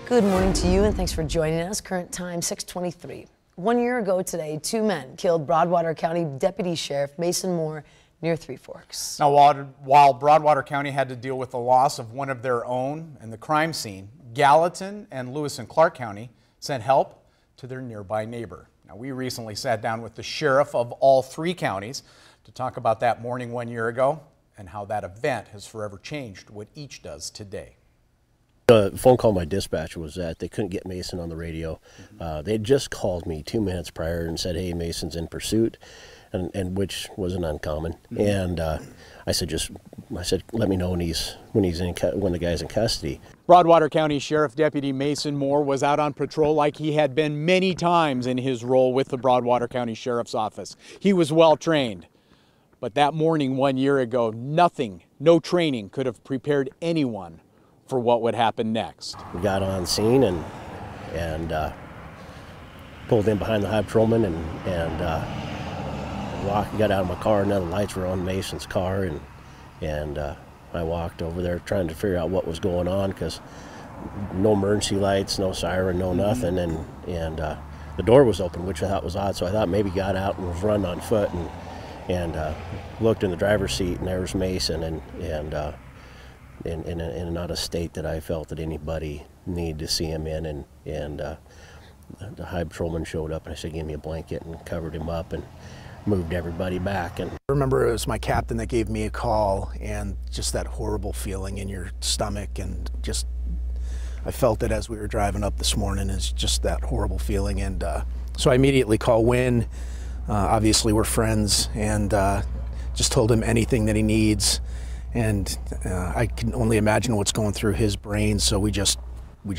Good morning to you and thanks for joining us. Current time 6:23. 1 year ago today, 2 men killed Broadwater County Deputy Sheriff Mason Moore near Three Forks. Now, while Broadwater County had to deal with the loss of one of their own and the crime scene, Gallatin and Lewis and Clark County sent help to their nearby neighbor. Now, we recently sat down with the sheriff of all three counties to talk about that morning 1 year ago and how that event has forever changed what each does today. The phone call my dispatcher was that they couldn't get Mason on the radio. They'd just called me 2 minutes prior and said, "Hey, Mason's in pursuit," and which wasn't uncommon. And I said, "Let me know when the guy's in custody." Broadwater County Sheriff Deputy Mason Moore was out on patrol like he had been many times in his role with the Broadwater County Sheriff's Office. He was well trained. But that morning 1 year ago, no training could have prepared anyone for what would happen next. We got on scene and pulled in behind the high patrolman and got out of my car, and then the lights were on Mason's car, and I walked over there trying to figure out what was going on, because no emergency lights, no siren, no nothing, and the door was open, which I thought was odd, so I thought maybe he got out and was running on foot, and looked in the driver's seat, and there was Mason, and in not a state that I felt that anybody needed to see him in, and the high patrolman showed up, and I said, "Give me a blanket," and covered him up and moved everybody back. And I remember it was my captain that gave me a call, and just that horrible feeling in your stomach, and just I felt it as we were driving up this morning, is just that horrible feeling. And so I immediately call Win. Obviously we're friends, and just told him anything that he needs. And I can only imagine what's going through his brain, so we just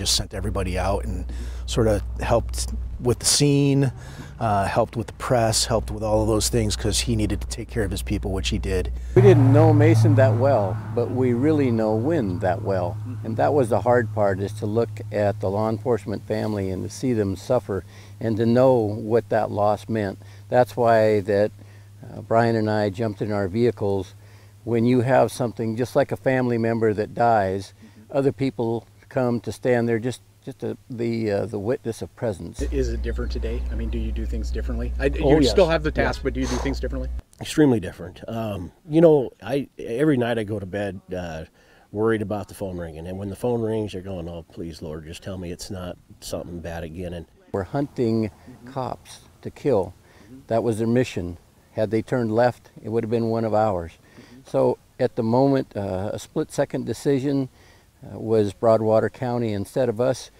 sent everybody out and sort of helped with the scene, helped with the press, helped with all of those things, because he needed to take care of his people, which he did. We didn't know Mason that well, but we really know Win that well. And that was the hard part, is to look at the law enforcement family and to see them suffer and to know what that loss meant. That's why that Brian and I jumped in our vehicles. When you have something just like a family member that dies, other people come to stand there just the witness of presence. Is it different today? I mean, do you do things differently? You still have the task, but do you do things differently? Extremely different. You know, every night I go to bed worried about the phone ringing, and when the phone rings, you're going, "Oh, please, Lord, just tell me it's not something bad again." And we're hunting cops to kill. That was their mission. Had they turned left, it would have been one of ours. So at the moment, a split-second decision was Broadwater County instead of us.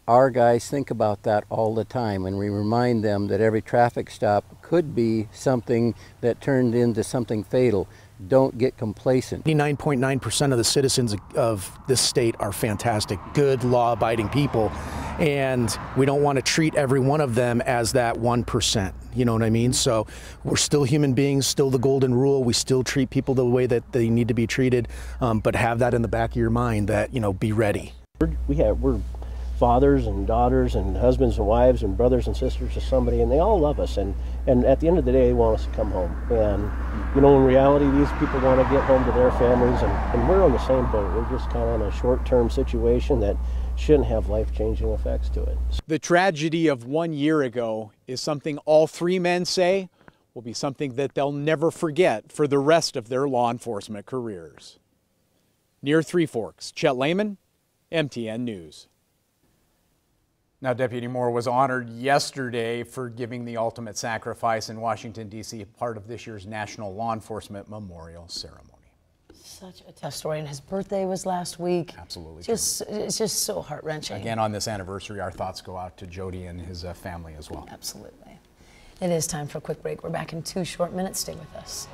Our guys think about that all the time, and we remind them that every traffic stop could be something that turned into something fatal. Don't get complacent. 99.9% of the citizens of this state are fantastic, good, law-abiding people, and we don't want to treat every one of them as that 1%. You know what I mean? So we're still human beings, still the golden rule. We still treat people the way that they need to be treated, but have that in the back of your mind that, you know, be ready. We're fathers and daughters and husbands and wives and brothers and sisters to somebody, and they all love us, and at the end of the day they want us to come home. And you know, in reality, these people want to get home to their families, and we're on the same boat. We're just kind of in a short-term situation that shouldn't have life-changing effects to it. The tragedy of 1 year ago is something all three men say will be something that they'll never forget for the rest of their law enforcement careers. Near Three Forks, Chet Lehman, MTN News. Now, Deputy Moore was honored yesterday for giving the ultimate sacrifice in Washington, D.C., part of this year's National Law Enforcement Memorial Ceremony. Such a tough story, and his birthday was last week. Absolutely. It's just so heart-wrenching. Again, on this anniversary, our thoughts go out to Jody and his family as well. Absolutely. It is time for a quick break. We're back in 2 short minutes. Stay with us.